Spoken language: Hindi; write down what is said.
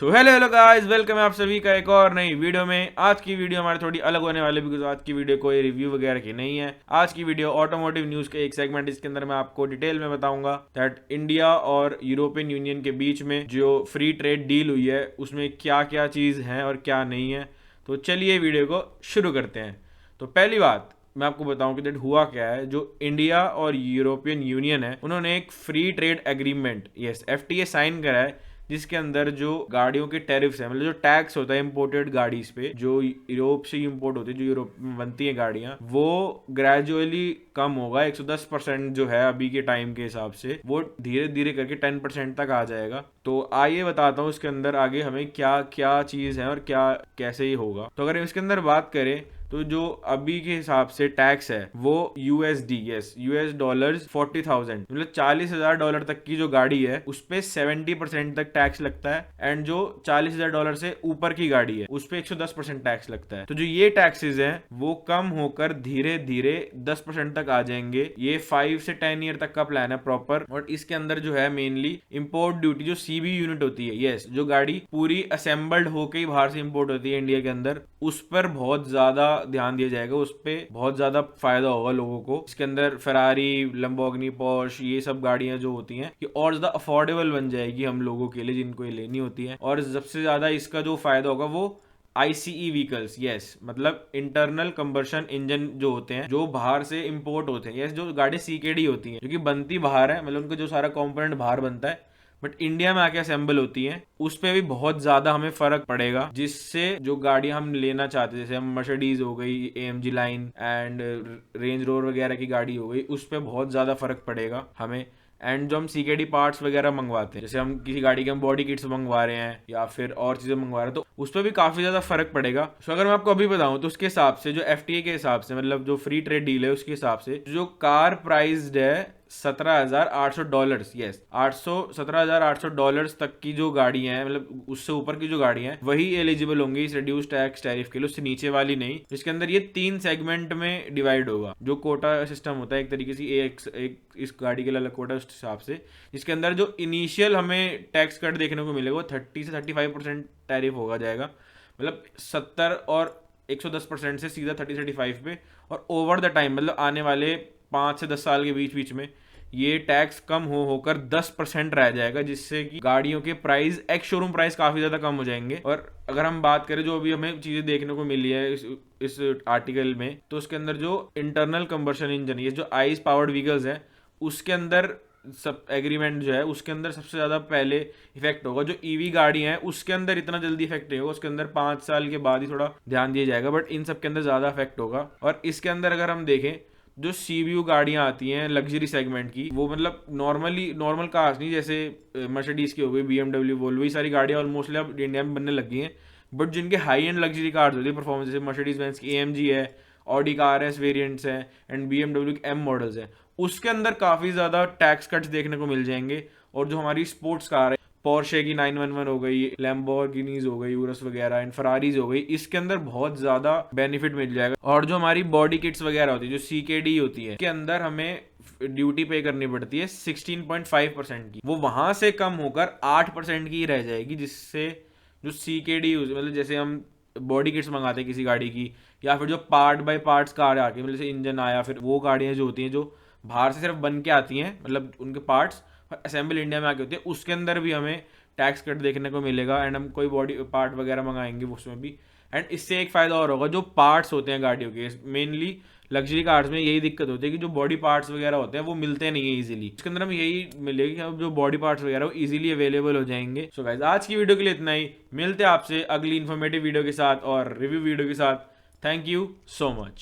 सो हेलो गाइस, वेलकम है आप सभी का एक और नई वीडियो में। आज की वीडियो हमारी थोड़ी अलग होने वाली है बिकॉज आज की वीडियो कोई रिव्यू वगैरह की नहीं है। आज की वीडियो ऑटोमोटिव न्यूज़ का एक सेगमेंट, इसके अंदर मैं आपको डिटेल में बताऊंगा दैट इंडिया और यूरोपियन यूनियन के बीच में जो फ्री ट्रेड डील हुई है उसमें क्या क्या चीज़ है और क्या नहीं है। तो चलिए वीडियो को शुरू करते हैं। तो पहली बात मैं आपको बताऊं कि दैट हुआ क्या है। जो इंडिया और यूरोपियन यूनियन है उन्होंने एक free trade agreement FTA sign करा है, जिसके अंदर जो गाड़ियों के टैरिफ्स है, मतलब जो टैक्स होता है इंपोर्टेड गाड़ीज पे, जो यूरोप से इंपोर्ट होती है, जो यूरोप में बनती है गाड़ियां, वो ग्रेजुअली कम होगा। 110% जो है अभी के टाइम के हिसाब से वो धीरे धीरे करके 10% तक आ जाएगा। तो आइए बताता हूँ इसके अंदर आगे हमें क्या क्या चीज़ है और क्या कैसे ही होगा। तो अगर इसके अंदर बात करें तो जो अभी के हिसाब से टैक्स है वो यूएस डॉलर्स 40,000, मतलब $40,000 तक की जो गाड़ी है उस पे 70% तक टैक्स लगता है, एंड जो $40,000 से ऊपर की गाड़ी है उस पे 110% टैक्स लगता है। तो जो ये टैक्सेस हैं वो कम होकर धीरे धीरे 10% तक आ जाएंगे। ये 5 से 10 ईयर तक का प्लान है प्रॉपर। और इसके अंदर जो है मेनली इंपोर्ट ड्यूटी, जो सीबी यूनिट होती है, जो गाड़ी पूरी असेंबल्ड होकर ही बाहर से इंपोर्ट होती है इंडिया के अंदर, उस पर बहुत ज्यादा ध्यान दिया जाएगा। उस पर बहुत ज्यादा फायदा होगा लोगों को। इसके अंदर फरारी, लंबोर्गिनी, पोर्श, ये सब गाड़ियां जो होती हैं ये और ज्यादा अफोर्डेबल बन जाएगी हम लोगों के लिए जिनको ये लेनी होती है। और सबसे ज्यादा इसका जो फायदा होगा वो ICE व्हीकल्स, मतलब इंटरनल कंबर्शन इंजन जो होते हैं, जो बाहर से इंपोर्ट होते हैं, जो गाड़ी CKD होती हैं, जो कि बनती बाहर है, मतलब उनका जो सारा कंपोनेंट बाहर बनता है बट इंडिया में आके असेंबल होती हैं, उस पर भी बहुत ज्यादा हमें फर्क पड़ेगा। जिससे जो गाड़ियां हम लेना चाहते हैं, जैसे हम मर्सिडीज हो गई, AMG line and range rover वगैरह की गाड़ी हो गई, उस पर बहुत ज्यादा फर्क पड़ेगा हमें। एंड जो हम CKD पार्ट्स वगैरह मंगवाते हैं, जैसे हम किसी गाड़ी के हम बॉडी किट्स मंगवा रहे हैं या फिर और चीजें मंगवा रहे हैं, तो उस पर भी काफी ज्यादा फर्क पड़ेगा। तो अगर मैं आपको अभी बताऊं तो उसके हिसाब से जो FTA के हिसाब से, मतलब जो फ्री ट्रेड डील है उसके हिसाब से, जो कार प्राइस्ड है $17,800, $17,800 तक की जो गाड़ियां हैं, मतलब उससे ऊपर की जो गाड़ियां हैं, वही एलिजिबल होंगी इस रिड्यूस टैक्स टैरिफ के लिए, उससे नीचे वाली नहीं। इसके अंदर ये 3 सेगमेंट में डिवाइड होगा। जो कोटा सिस्टम होता है एक तरीके से, एक इस गाड़ी के लिए अलग कोटा उस हिसाब से, जिसके अंदर जो इनिशियल हमें टैक्स कट देखने को मिलेगा वो 30 से 35% टैरिफ होगा जाएगा, मतलब 70 और 110% से सीधा 30-35 पे। और ओवर द टाइम, मतलब आने वाले 5 से 10 साल के बीच बीच में ये टैक्स कम होकर 10% रह जाएगा, जिससे कि गाड़ियों के प्राइस एक्स शोरूम प्राइस काफी ज्यादा कम हो जाएंगे। और अगर हम बात करें जो अभी हमें चीजें देखने को मिली है इस आर्टिकल में, तो उसके अंदर जो इंटरनल कंबर्शन इंजन, ये जो आइस पावर्ड व्हीकल्स है, उसके अंदर सब एग्रीमेंट जो है उसके अंदर सबसे ज्यादा पहले इफेक्ट होगा। जो EV गाड़ी है उसके अंदर इतना जल्दी इफेक्ट नहीं होगा, उसके अंदर 5 साल के बाद ही थोड़ा ध्यान दिया जाएगा, बट इन सब के अंदर ज्यादा इफेक्ट होगा। और इसके अंदर अगर हम देखें जो CBU गाड़ियां आती हैं लग्जरी सेगमेंट की, वो मतलब नॉर्मल कार्स नहीं, जैसे मर्सिडीज की हो गई, BMW, वोल्वो, ये सारी गाड़ियां ऑलमोस्टली अब इंडिया में बनने लगी हैं। बट जिनके हाई एंड लग्जरी कार्स होती है परफॉर्मेंस, जैसे मर्सिडीज बेंज की AMG है, ऑडी का RS वेरिएंट्स हैं एंड BMW के M मॉडल्स हैं, उसके अंदर काफ़ी ज़्यादा टैक्स कट्स देखने को मिल जाएंगे। और जो हमारी स्पोर्ट्स कार है, पोर्शे की 911 हो गई, लैम्बोर्गिनीज हो गई, यूरस वगैरह एंड फरारीज हो गई, इसके अंदर बहुत ज़्यादा बेनिफिट मिल जाएगा। और जो हमारी बॉडी किट्स वगैरह होती है, जो CKD होती है, के अंदर हमें ड्यूटी पे करनी पड़ती है 16.5% की, वो वहां से कम होकर 8% की रह जाएगी। जिससे जो CKD मतलब जैसे हम बॉडी किट्स मंगाते हैं किसी गाड़ी की, या फिर जो पार्ट बाय पार्ट्स कार आती है, मतलब जैसे इंजन आया, फिर वो गाड़ियां जो होती हैं जो बाहर से सिर्फ बन के आती हैं, मतलब उनके पार्ट्स असेंबल इंडिया में आके होती है, उसके अंदर भी हमें टैक्स कट देखने को मिलेगा। एंड हम कोई बॉडी पार्ट वगैरह मंगाएंगे उसमें भी। एंड इससे एक फायदा और होगा, जो पार्ट्स होते हैं गाड़ियों के, मेनली लग्जरी कार्स में यही दिक्कत होती है कि जो बॉडी पार्ट्स वगैरह होते हैं वो मिलते नहीं है इजीली। इसके अंदर हम यही मिलेगी कि अब जो बॉडी पार्ट्स वगैरह वो इजीली अवेलेबल हो जाएंगे। सो गाइस, आज की वीडियो के लिए इतना ही। मिलते हैं आपसे अगली इन्फॉर्मेटिव वीडियो के साथ और रिव्यू वीडियो के साथ। Thank you so much.